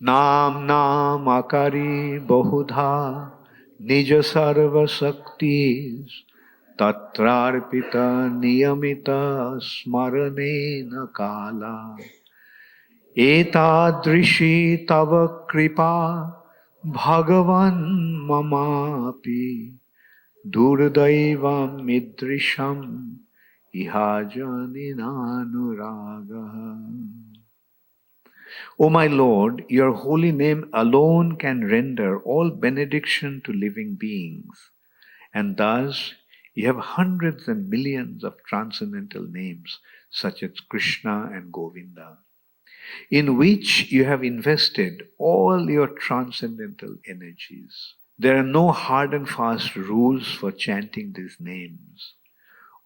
Nam Nam Akari Bahudha Nija Sarva Saktis Tatrarpita Niyamita Smaranena Kala Etadrishi Tava Kripa Bhagavan Mamapi Durdaivam Midrisham Ihajaninanuraga. O my Lord, your holy name alone can render all benediction to living beings, and thus you have hundreds and millions of transcendental names such as Krishna and Govinda, in which you have invested all your transcendental energies. There are no hard and fast rules for chanting these names.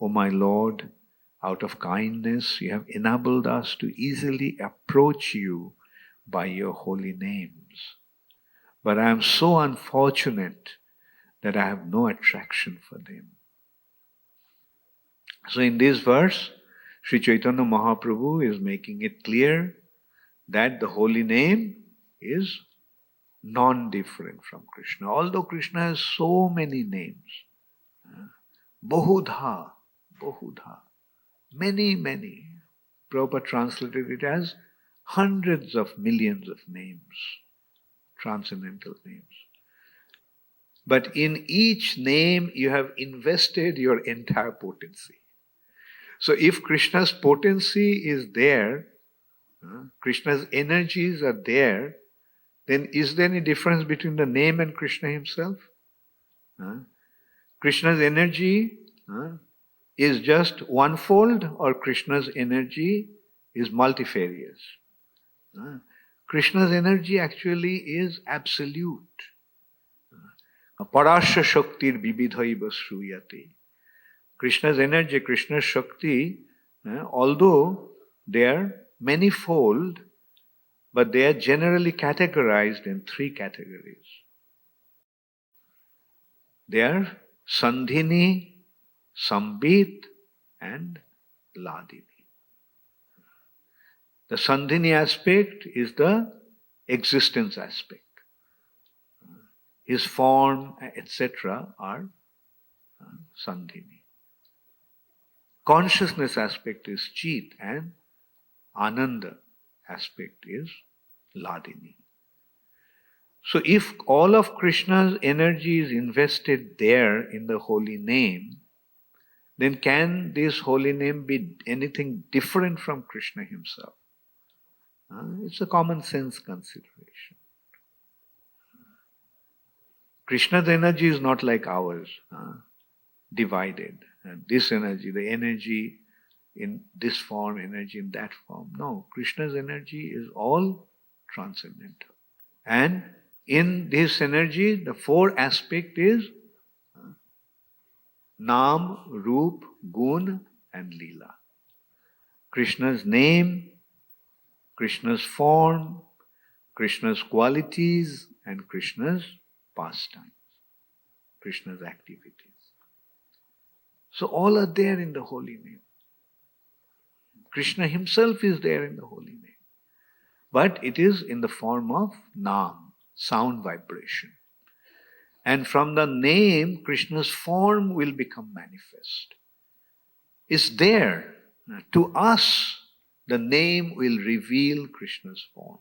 O my Lord, out of kindness, you have enabled us to easily approach you by your holy names. But I am so unfortunate that I have no attraction for them. So in this verse, Sri Chaitanya Mahaprabhu is making it clear that the holy name is non-different from Krishna. Although Krishna has so many names, Bahudha, many. Prabhupada translated it as hundreds of millions of names, transcendental names. But in each name you have invested your entire potency. So if Krishna's potency is there, Krishna's energies are there, then is there any difference between the name and Krishna himself? Krishna's energy is just one-fold, or Krishna's energy is multifarious? Krishna's energy actually is absolute. Parasya Shaktir Bibidhaiva Shruyate. Krishna's energy, Krishna's Shakti, although they are manifold, but they are generally categorized in three categories. They are Sandhini, Sambit, and Ladini. The Sandhini aspect is the existence aspect. His form, etc. are Sandhini. Consciousness aspect is Chit, and Ananda aspect is Ladini. So if all of Krishna's energy is invested there in the holy name, then can this holy name be anything different from Krishna himself? It's a common sense consideration. Krishna's energy is not like ours, divided. This energy, the energy in this form, energy in that form. No, Krishna's energy is all transcendental. And in this energy, the four aspect is Nam, Roop, Gun, and Leela. Krishna's name, Krishna's form, Krishna's qualities, and Krishna's pastimes, Krishna's activities. So all are there in the holy name. Krishna himself is there in the holy name. But it is in the form of Nam, sound vibration. And from the name, Krishna's form will become manifest. It's there. To us, the name will reveal Krishna's form.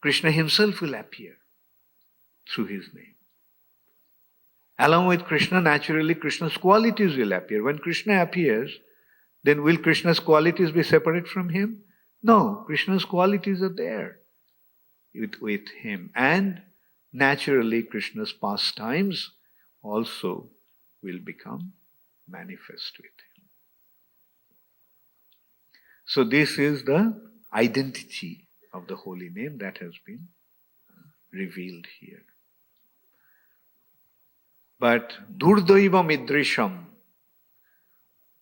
Krishna himself will appear through his name. Along with Krishna, naturally, Krishna's qualities will appear. When Krishna appears, then will Krishna's qualities be separate from him? No, Krishna's qualities are there with him. And naturally, Krishna's pastimes also will become manifest with him. So this is the identity of the holy name that has been revealed here. But Durdaivam Idrisham,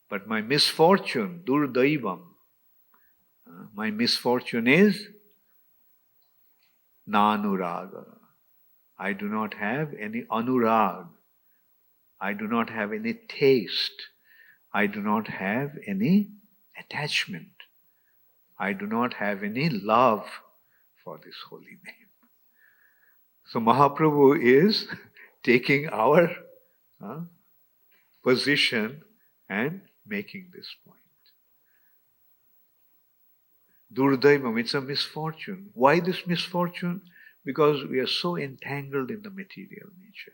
but my misfortune, Durdaivam, my misfortune is Nanuraga. I do not have any anurag. I do not have any taste. I do not have any attachment I do not have any love for this holy name. So Mahaprabhu is taking our position and making this point. Durdaivam, it's a misfortune. Why this misfortune? Because we are so entangled in the material nature.